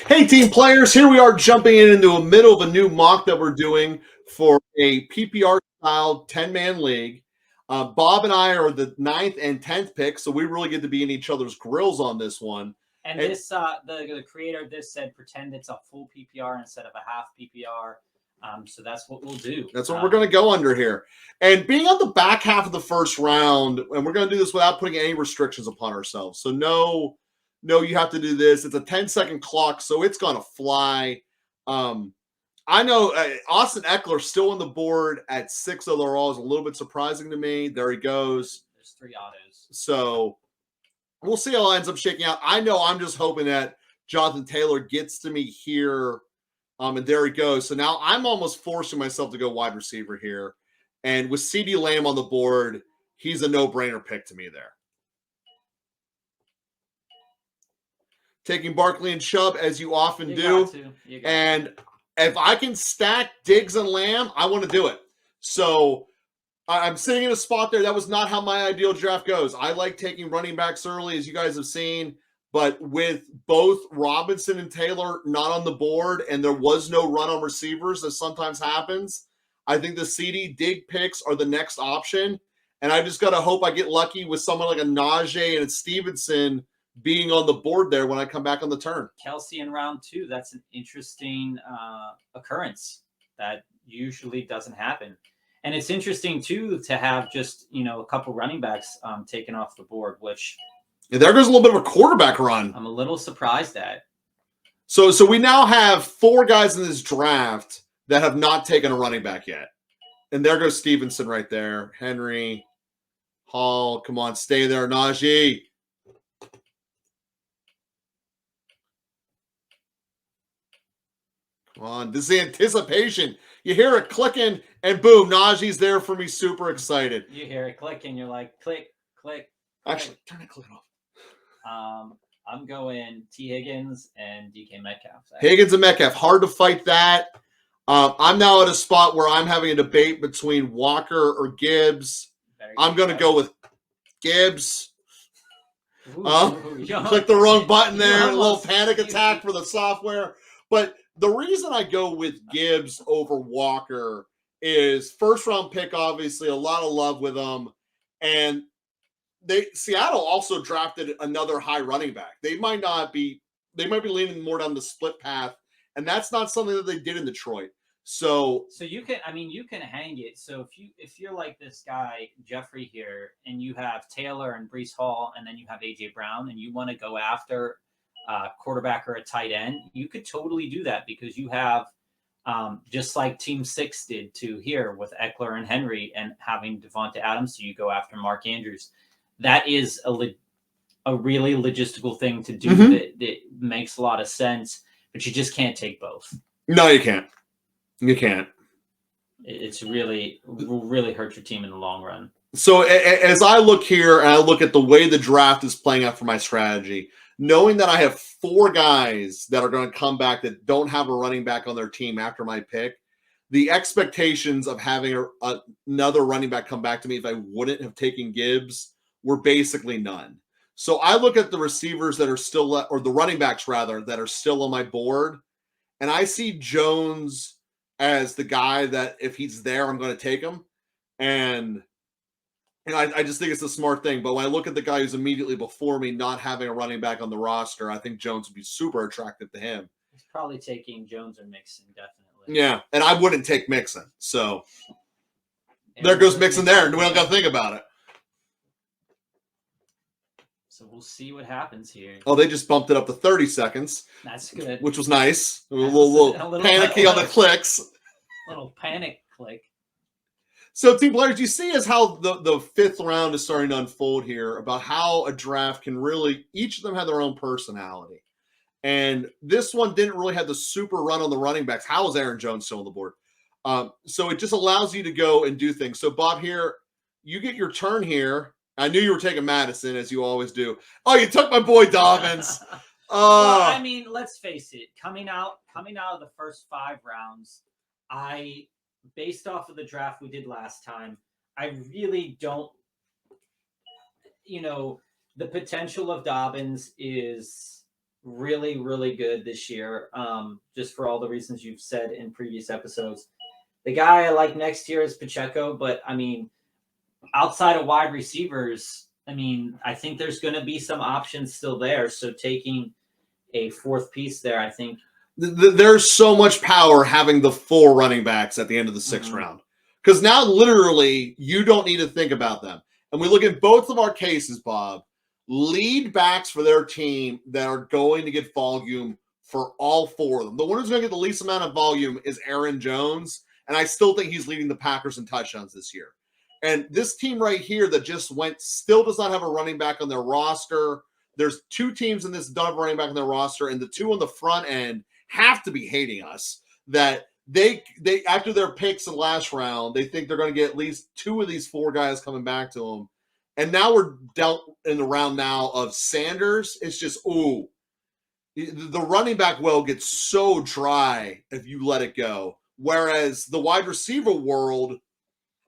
Hey, team players, here we are jumping into the middle of a new mock that we're doing for a PPR style 10-man league. Bob and I are the 9th and 10th pick, so we really get to be in each other's grills on this one. And this, the creator of this said, pretend it's a full PPR instead of a half PPR. So that's what we'll do. That's what we're going to go under here. And being on the back half of the first round, and we're going to do this without putting any restrictions upon ourselves. So no, you have to do this. It's a 10-second clock, so it's going to fly. I know Austin Eckler still on the board at 6 overall is a little bit surprising to me. There he goes. There's 3 autos. So we'll see how it ends up shaking out. I know I'm just hoping that Jonathan Taylor gets to me here. And there he goes. So now I'm almost forcing myself to go wide receiver here. And with CeeDee Lamb on the board, he's a no-brainer pick to me there. Taking Barkley and Chubb, as you often do. And if I can stack Diggs and Lamb, I want to do it. So I'm sitting in a spot there. That was not how my ideal draft goes. I like taking running backs early, as you guys have seen. But with both Robinson and Taylor not on the board, and there was no run on receivers, as sometimes happens, I think the CD Dig picks are the next option. And I just got to hope I get lucky with someone like a Najee and a Stevenson being on the board there when I come back on the turn. Kelsey in round 2, that's an interesting occurrence that usually doesn't happen. And it's interesting, too, to have just, a couple running backs taken off the board, which... Yeah, there goes a little bit of a quarterback run. I'm a little surprised at. So we now have 4 guys in this draft that have not taken a running back yet. And there goes Stevenson right there. Henry, Hall, come on, stay there. Najee. Come on, this is the anticipation. You hear it clicking, and boom, Najee's there for me. Super excited. You hear it clicking, you're like, click, click. Actually, turn that click off. I'm going T. Higgins and DK Metcalf. Higgins and Metcalf. Hard to fight that. I'm now at a spot where I'm having a debate between Walker or Gibbs. I'm going to go with Gibbs. Click the wrong button there. A little panic attack for the software. But the reason I go with Gibbs over Walker is first-round pick, obviously, a lot of love with him. And Seattle also drafted another high running back. They might be leaning more down the split path, and that's not something that they did in Detroit. So you can hang it. So if you're like this guy Jeffrey here, and you have Taylor and Breece Hall, and then you have AJ Brown, and you want to go after a quarterback or a tight end, you could totally do that because you have just like Team 6 did to here with Eckler and Henry, and having Devonta Adams, so you go after Mark Andrews. That is a really logistical thing to do. That makes a lot of sense, but you just can't take both. No, you can't. You can't. It's really hurt your team in the long run. So as I look here and I look at the way the draft is playing out for my strategy, knowing that I have 4 guys that are going to come back that don't have a running back on their team after my pick, the expectations of having another running back come back to me if I wouldn't have taken Gibbs were basically none. So I look at the receivers that are still, or the running backs rather, that are still on my board, and I see Jones as the guy that if he's there, I'm going to take him. And I just think it's a smart thing. But when I look at the guy who's immediately before me not having a running back on the roster, I think Jones would be super attractive to him. He's probably taking Jones or Mixon, definitely. Yeah, and I wouldn't take Mixon. So there goes Mixon there, and we don't got to think about it. So we'll see what happens here. Oh, they just bumped it up to 30 seconds. That's good. Which was nice. A little panicky on the clicks. Little panic click. So, team players, you see as how the 5th round is starting to unfold here about how a draft can really, each of them have their own personality. And this one didn't really have the super run on the running backs. How is Aaron Jones still on the board? So it just allows you to go and do things. So, Bob, here, you get your turn here. I knew you were taking Madison, as you always do. Oh, you took my boy Dobbins. Well, I mean, let's face it. Coming out of the first 5 rounds, based off of the draft we did last time, I really don't. The potential of Dobbins is really, really good this year. Just for all the reasons you've said in previous episodes. The guy I like next year is Pacheco, but I mean, outside of wide receivers, I mean, I think there's going to be some options still there. So taking a fourth piece there, I think there's so much power having the 4 running backs at the end of the 6th round. Because now, literally, you don't need to think about them. And we look at both of our cases, Bob, lead backs for their team that are going to get volume for all 4 of them. The one who's going to get the least amount of volume is Aaron Jones, and I still think he's leading the Packers in touchdowns this year. And this team right here that just went still does not have a running back on their roster. There's 2 teams in this that don't have a running back on their roster, and the 2 on the front end have to be hating us that they after their picks in the last round, they think they're going to get at least 2 of these 4 guys coming back to them. And now we're dealt in the round now of Sanders. It's just, ooh, the running back well gets so dry if you let it go. Whereas the wide receiver world,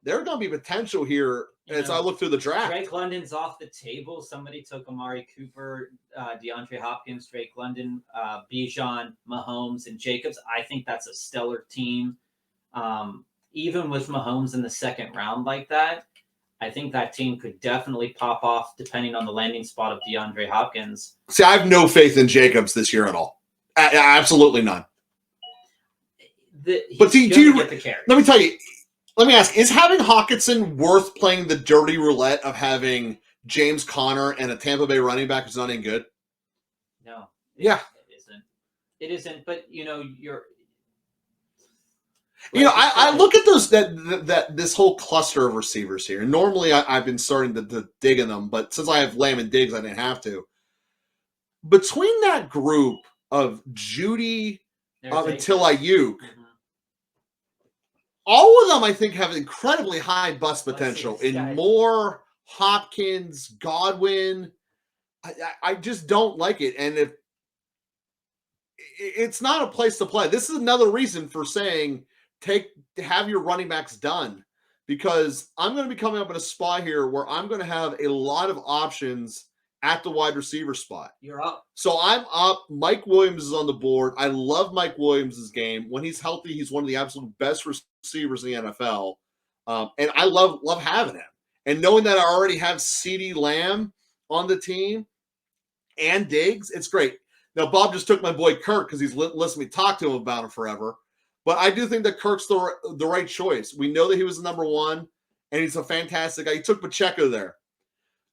there's going to be potential here as I look through the draft. Drake London's off the table. Somebody took Amari Cooper, DeAndre Hopkins, Drake London, Bijan, Mahomes, and Jacobs. I think that's a stellar team. Even with Mahomes in the 2nd round like that, I think that team could definitely pop off depending on the landing spot of DeAndre Hopkins. See, I have no faith in Jacobs this year at all. Absolutely none. But do you get the carries. Let me tell you. Let me ask, is having Hawkinson worth playing the dirty roulette of having James Conner and a Tampa Bay running back who's not any good? No. It isn't. It isn't, but I look at those that this whole cluster of receivers here. And normally I've been starting to dig in them, but since I have Lamb and Diggs, I didn't have to. Between that group of Judy until Ayuk, all of them, I think, have incredibly high bust potential. In Moore, Hopkins, Godwin, I just don't like it. And if it's not a place to play, this is another reason for saying have your running backs done, because I'm going to be coming up in a spot here where I'm going to have a lot of options at the wide receiver spot. You're up. So I'm up. Mike Williams is on the board. I love Mike Williams' game. When he's healthy, he's one of the absolute best receivers in the NFL. And I love having him. And knowing that I already have CeeDee Lamb on the team and Diggs, it's great. Now, Bob just took my boy Kirk because he's listened to me talk to him about him forever. But I do think that Kirk's the right choice. We know that he was the number 1, and he's a fantastic guy. He took Pacheco there.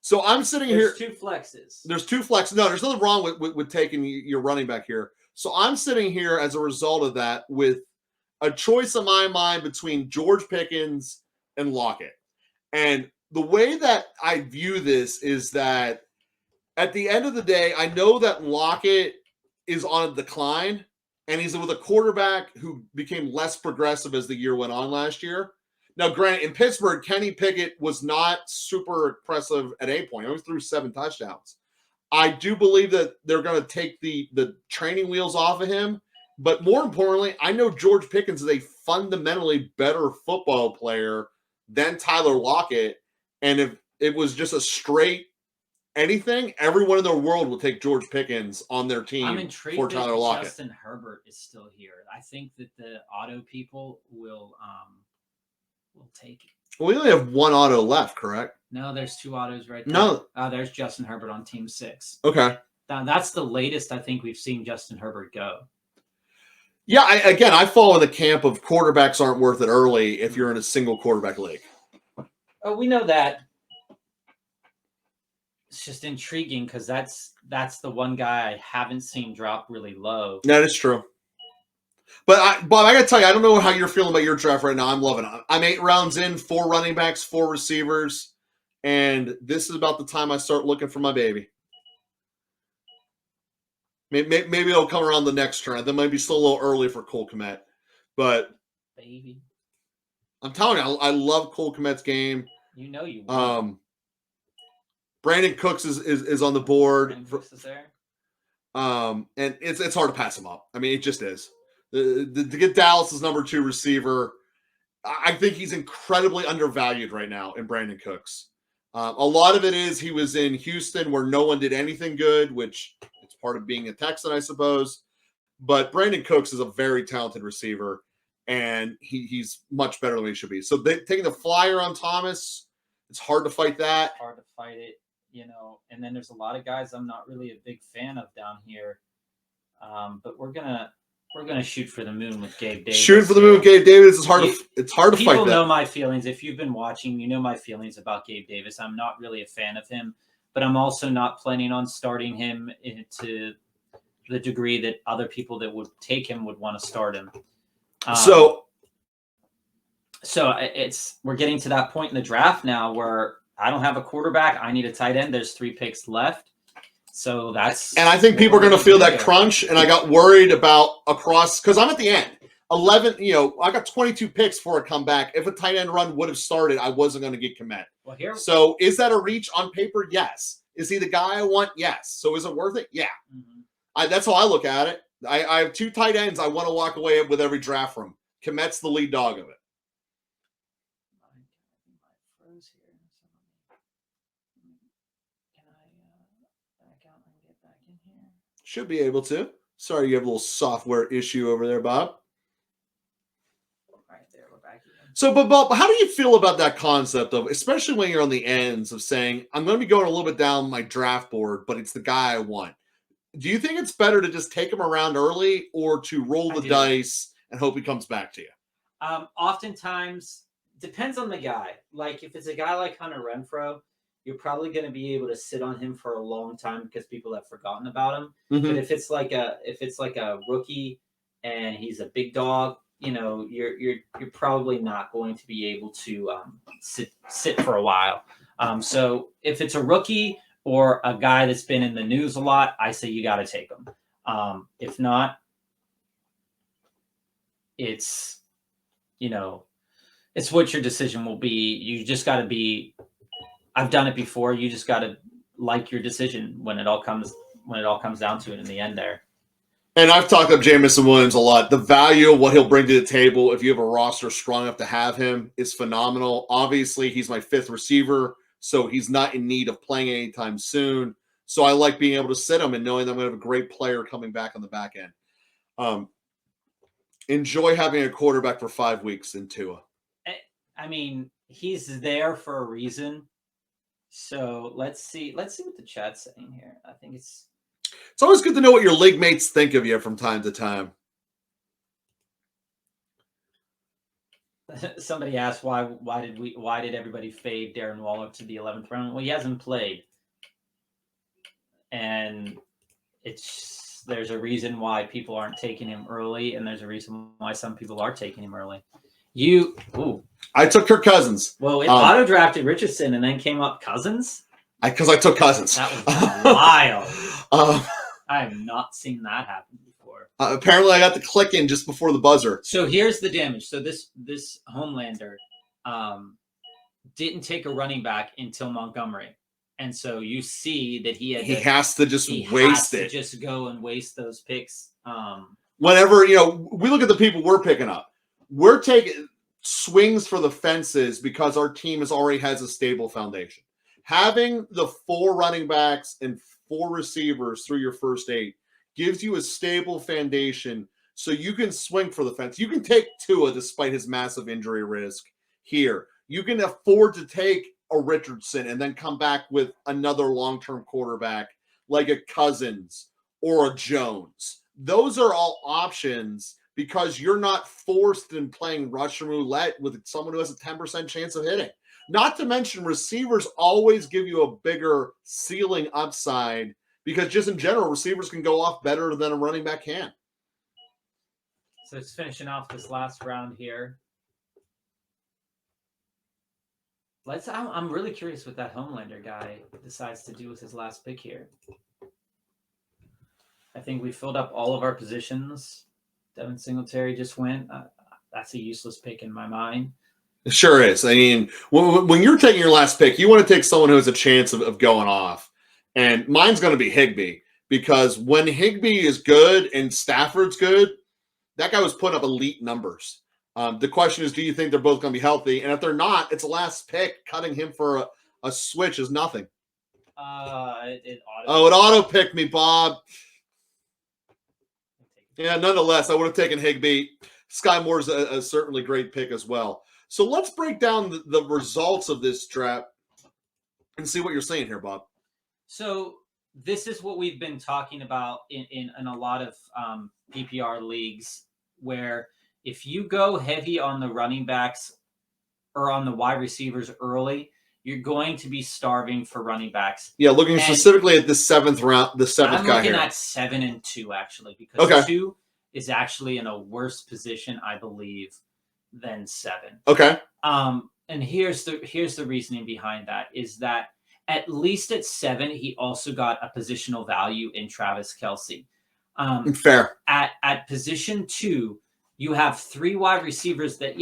So I'm sitting here. There's 2 flexes. There's 2 flexes. No, there's nothing wrong with taking your running back here. So I'm sitting here as a result of that with a choice in my mind between George Pickens and Lockett. And the way that I view this is that at the end of the day, I know that Lockett is on a decline, and he's with a quarterback who became less progressive as the year went on last year. Now, granted, in Pittsburgh, Kenny Pickett was not super impressive at any point. He only threw 7 touchdowns. I do believe that they're going to take the training wheels off of him. But more importantly, I know George Pickens is a fundamentally better football player than Tyler Lockett. And if it was just a straight anything, everyone in the world will take George Pickens on their team. I'm intrigued for Tyler that Lockett. Justin Herbert is still here. I think that the auto people will take it. Well, we only have 1 auto left, correct? No, there's 2 autos right there. No. There's Justin Herbert on team 6. Okay. That's the latest I think we've seen Justin Herbert go. Yeah, I fall in the camp of quarterbacks aren't worth it early if you're in a single quarterback league. Oh, we know that. It's just intriguing because that's the one guy I haven't seen drop really low. That is true. But Bob, I got to tell you, I don't know how you're feeling about your draft right now. I'm loving it. I'm 8 rounds in, 4 running backs, 4 receivers, and this is about the time I start looking for my baby. Maybe it'll come around the next turn. That might be still a little early for Cole Kmet, but baby, I'm telling you, I love Cole Kmet's game. You know you will. Brandon Cooks is on the board. Brandon Cooks is there. And it's hard to pass him up. I mean, it just is. To get Dallas's number 2 receiver, I think he's incredibly undervalued right now in Brandon Cooks. A lot of it is he was in Houston where no one did anything good, which it's part of being a Texan, I suppose. But Brandon Cooks is a very talented receiver, and he's much better than he should be. So taking the flyer on Thomas, it's hard to fight that. It's hard to fight it, And then there's a lot of guys I'm not really a big fan of down here. But we're gonna shoot for the moon with Gabe Davis. Shooting for the moon with Gabe Davis is hard. It's hard to fight that. People know my feelings. If you've been watching, you know my feelings about Gabe Davis. I'm not really a fan of him, but I'm also not planning on starting him to the degree that other people that would take him would want to start him. So we're getting to that point in the draft now where I don't have a quarterback. I need a tight end. There's 3 picks left. So and I think people are going to feel that crunch. And I got worried about because I'm at the end. 11, I got 22 picks for a comeback. If a tight end run would have started, I wasn't going to get Komet. Well, so is that a reach on paper? Yes. Is he the guy I want? Yes. So is it worth it? Yeah. Mm-hmm. That's how I look at it. I have 2 tight ends I want to walk away with every draft from. Komet's the lead dog of it. Should be able to. Sorry, you have a little software issue over there, Bob. Right there, we're back again. So, but Bob, how do you feel about that concept of, especially when you're on the ends of saying, I'm going to be going a little bit down my draft board, but it's the guy I want? Do you think it's better to just take him around early or to roll the dice and hope he comes back to you? Oftentimes, depends on the guy. Like if it's a guy like Hunter Renfrow, you're probably going to be able to sit on him for a long time because people have forgotten about him. Mm-hmm. But if it's like a rookie and he's a big dog, you're probably not going to be able to sit for a while. So if it's a rookie or a guy that's been in the news a lot, I say you got to take him. If not, it's what your decision will be. You just got to be. I've done it before. You just got to like your decision when it all comes down to it in the end there. And I've talked up Jamison Williams a lot. The value of what he'll bring to the table if you have a roster strong enough to have him is phenomenal. Obviously, he's my 5th receiver, so he's not in need of playing anytime soon. So I like being able to sit him and knowing that I'm going to have a great player coming back on the back end. Enjoy having a quarterback for 5 weeks in Tua. I mean, he's there for a reason. So let's see what the chat's saying here. I think it's always good to know what your league mates think of you from time to time. Somebody asked why did everybody fade Darren Waller to the 11th round? Well, he hasn't played, and there's a reason why people aren't taking him early, and there's a reason why some people are taking him early. I took Kirk Cousins. Well, it auto drafted Richardson and then came up Cousins. Because I took Cousins. That was wild. I have not seen that happen before. Apparently, I got the click in just before the buzzer. So here's the damage. So this Homelander didn't take a running back until Montgomery, and so you see that he has to just waste it. Just go and waste those picks. Whenever we look at the people we're picking up. We're taking swings for the fences because our team already has a stable foundation. Having the 4 running backs and 4 receivers through your first 8 gives you a stable foundation so you can swing for the fence. You can take Tua despite his massive injury risk here. You can afford to take a Richardson and then come back with another long-term quarterback like a Cousins or a Jones. Those are all options because you're not forced in playing Russian roulette with someone who has a 10% chance of hitting. Not to mention receivers always give you a bigger ceiling upside because just in general, receivers can go off better than a running back can. So it's finishing off this last round here. I'm really curious what that Homelander guy decides to do with his last pick here. I think we filled up all of our positions. Devin Singletary just went. That's a useless pick in my mind. It sure is. I mean, when you're taking your last pick, you want to take someone who has a chance of going off. And mine's going to be Higbee because when Higbee is good and Stafford's good, that guy was putting up elite numbers. The question is, do you think they're both going to be healthy? And if they're not, it's a last pick. Cutting him for a switch is nothing. It auto-picked me, Bob. Yeah, nonetheless, I would have taken Higbee. Sky Moore's a certainly great pick as well. So let's break down the results of this draft and see what you're saying here, Bob. So this is what we've been talking about in a lot of PPR leagues, where if you go heavy on the running backs or on the wide receivers early, you're going to be starving for running backs. Yeah, looking specifically at the seventh round, the seventh guy here. I'm looking at 7 and 2 actually, because 2 is actually in a worse position, I believe, than 7. Okay. And here's the reasoning behind that is that at least at 7, he also got a positional value in Travis Kelce. Fair. At position 2, you have 3 wide receivers that,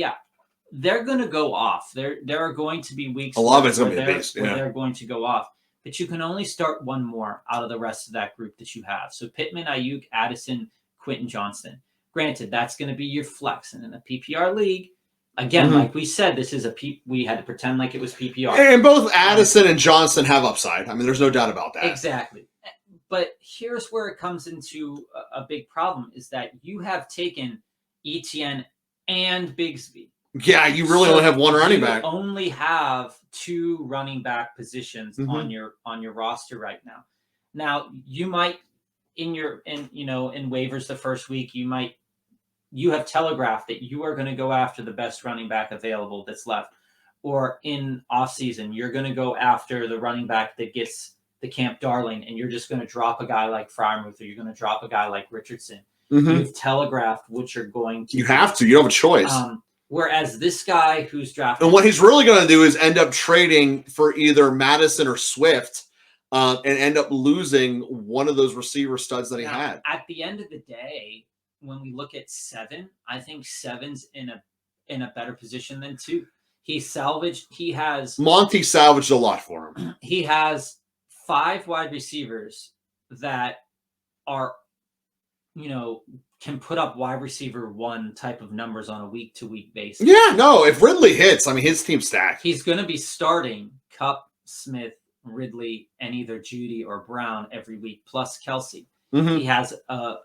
they're going to go off. There are going to be weeks where they're going to go off. But you can only start one more out of the rest of that group that you have. So Pittman, Ayuk, Addison, Quentin Johnston. Granted, that's going to be your flex. And in a PPR league, again, like we said, this is we had to pretend like it was PPR. And both Addison and Johnston have upside. I mean, there's no doubt about that. Exactly. But here's where it comes into a big problem is that you have taken Etienne and Bigsby. Yeah, you really only have one running back. You only have 2 running back positions on your roster right now. Now, you might in waivers the first week, you have telegraphed that you are going to go after the best running back available that's left. Or in offseason, you're going to go after the running back that gets the camp darling, and you're just going to drop a guy like Freiermuth, or you're going to drop a guy like Richardson. You've telegraphed what you're going to do. Have to. You don't have a choice. Whereas this guy who's drafted... And what he's really going to do is end up trading for either Madison or Swift and end up losing one of those receiver studs that he had. At the end of the day, when we look at 7, I think 7's in a better position than 2. Monty salvaged a lot for him. He has 5 wide receivers that are, can put up wide receiver 1 type of numbers on a week-to-week basis. Yeah, no, if Ridley hits, I mean, his team's stacked. He's going to be starting Kupp, Smith, Ridley, and either Judy or Brown every week, plus Kelce. He has a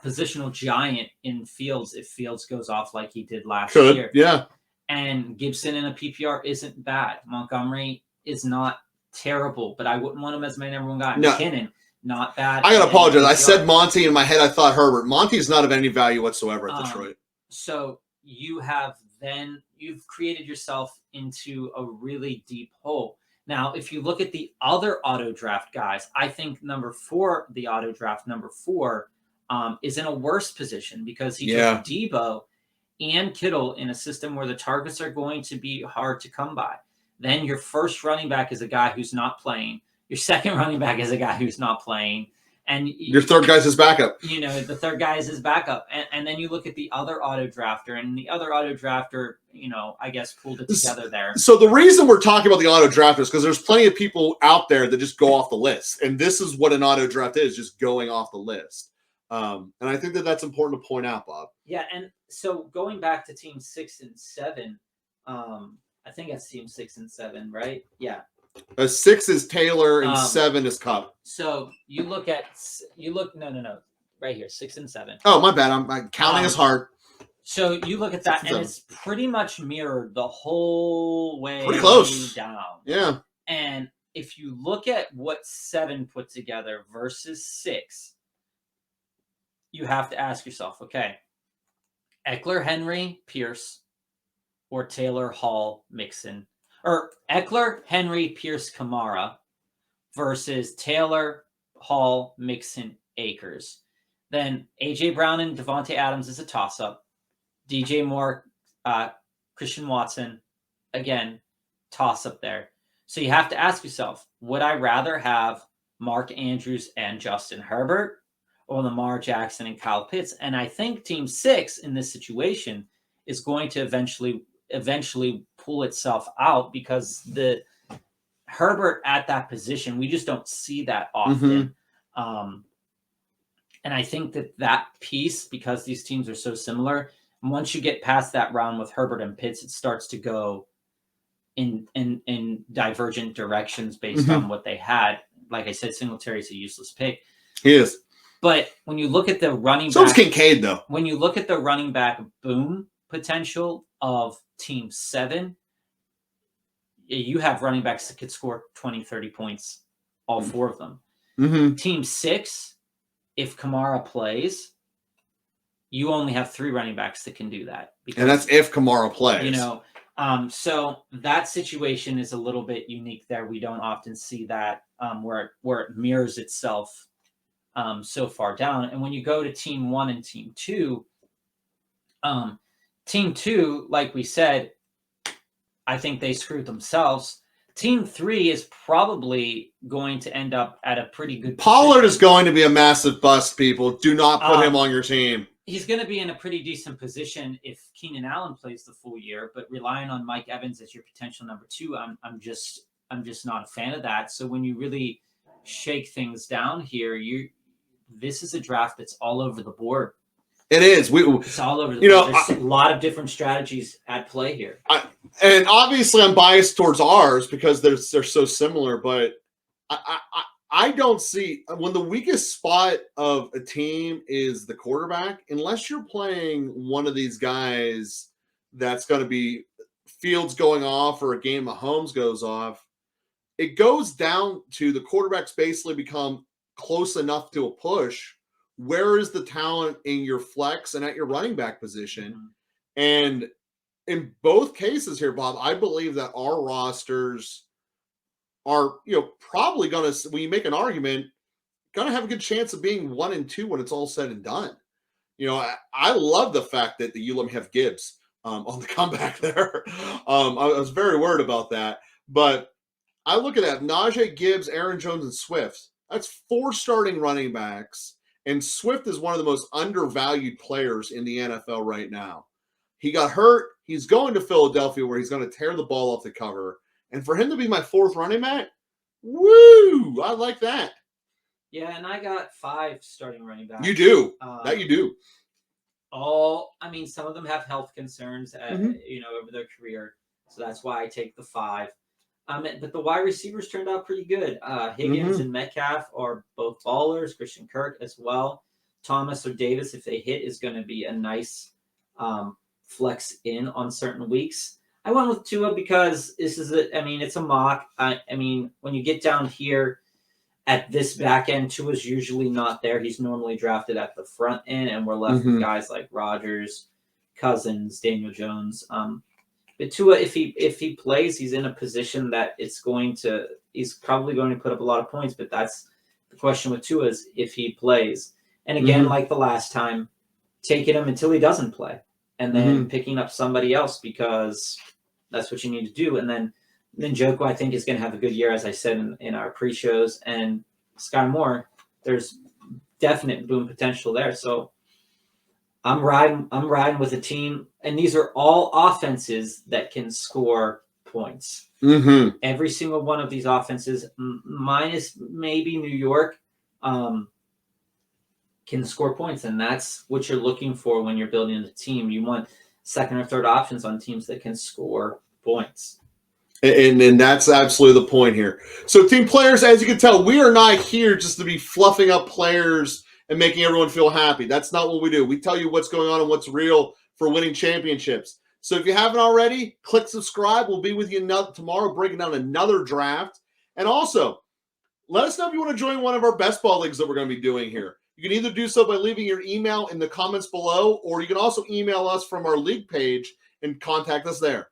positional giant in Fields if Fields goes off like he did last year. Yeah. And Gibson in a PPR isn't bad. Montgomery is not terrible, but I wouldn't want him as my number 1 guy. No. McKinnon, not bad. I got to apologize. I said Monty in my head. I thought Herbert. Monty's not of any value whatsoever at Detroit. So you've created yourself into a really deep hole. Now, if you look at the other auto draft guys, I think number 4 is in a worse position because he took Debo and Kittle in a system where the targets are going to be hard to come by. Then your first running back is a guy who's not playing. Your second running back is a guy who's not playing. And your third guy's his backup. The third guy is his backup. And then you look at the other auto drafter, and the other auto drafter, I guess pulled it together there. So the reason we're talking about the auto draft is because there's plenty of people out there that just go off the list. And this is what an auto draft is, just going off the list. And I think that's important to point out, Bob. Yeah, and so going back to team 6 and 7, I think that's team 6 and 7, right? Yeah. 6 is Taylor and 7 is Kupp. So no, right here, 6 and 7. Oh, my bad. I'm counting as hard. So you look at that, and it's pretty much mirrored the whole way pretty close down. Yeah. And if you look at what 7 put together versus 6, you have to ask yourself, okay, Eckler, Henry, Pierce, or Taylor, Hall, Mixon, or Eckler, Henry, Pierce, Kamara versus Taylor, Hall, Mixon, Akers. Then A.J. Brown and Devontae Adams is a toss-up. DJ Moore, Christian Watson, again, toss-up there. So you have to ask yourself, would I rather have Mark Andrews and Justin Herbert or Lamar Jackson and Kyle Pitts? And I think Team 6 in this situation is going to eventually pull itself out because the Herbert at that position, we just don't see that often. And I think that piece, because these teams are so similar, once you get past that round with Herbert and Pitts, it starts to go in divergent directions based on what they had. Like I said, Singletary's a useless pick. He is. But when you look at the running So it's back, Kincaid, though. when you look at the running back boom potential of Team 7, you have running backs that could score 20, 30 points, all 4 of them. Mm-hmm. Team 6, if Kamara plays, you only have 3 running backs that can do that. Because, and that's if Kamara plays. You know, so that situation is a little bit unique there. We don't often see that where it mirrors itself so far down. And when you go to Team 1 and Team 2, Team 2, like we said, I think they screwed themselves. Team 3 is probably going to end up at a pretty good Pollard position. is going to be a massive bust, people. Do not put him on your team. He's going to be in a pretty decent position if Keenan Allen plays the full year, but relying on Mike Evans as your potential number 2, I'm just not a fan of that. So when you really shake things down here, this is a draft that's all over the board. It is. It's all over the board. There's a lot of different strategies at play here. And obviously I'm biased towards ours because they're so similar, but I don't see when the weakest spot of a team is the quarterback, unless you're playing one of these guys that's going to be Fields going off or a game of Mahomes goes off. It goes down to the quarterbacks basically become close enough to a push. Where is the talent in your flex and at your running back position? Mm-hmm. And in both cases here, Bob, I believe that our rosters are, probably going to, when you make an argument, going to have a good chance of being 1 and 2 when it's all said and done. I love the fact that you let me have Gibbs on the comeback there. I was very worried about that. But I look at that. Najee, Gibbs, Aaron Jones, and Swift. That's 4 starting running backs. And Swift is one of the most undervalued players in the NFL right now. He got hurt. He's going to Philadelphia where he's going to tear the ball off the cover. And for him to be my 4th running back, woo! I like that. Yeah, and I got 5 starting running backs. You do. That you do. Some of them have health concerns, over their career. So that's why I take the 5. But the wide receivers turned out pretty good. Higgins and Metcalf are both ballers. Christian Kirk as well. Thomas or Davis, if they hit, is going to be a nice flex in on certain weeks. I went with Tua because it's a mock. When you get down here at this back end, Tua's usually not there. He's normally drafted at the front end, and we're left with guys like Rodgers, Cousins, Daniel Jones. But Tua, if he plays, he's in a position that he's probably going to put up a lot of points. But that's the question with Tua is if he plays. And again, like the last time, taking him until he doesn't play, and then picking up somebody else because that's what you need to do. And then Njoku, I think, is going to have a good year, as I said in our pre-shows. And Sky Moore, there's definite boom potential there. So I'm riding with a team, and these are all offenses that can score points. Mm-hmm. Every single one of these offenses, minus maybe New York, can score points, and that's what you're looking for when you're building a team. You want second or third options on teams that can score points. And that's absolutely the point here. So team players, as you can tell, we are not here just to be fluffing up players and making everyone feel happy. That's not what we do. We tell you what's going on and what's real for winning championships. So if you haven't already, click subscribe. We'll be with you tomorrow breaking down another draft. And also, let us know if you want to join one of our best ball leagues that we're going to be doing here. You can either do so by leaving your email in the comments below, or you can also email us from our league page and contact us there.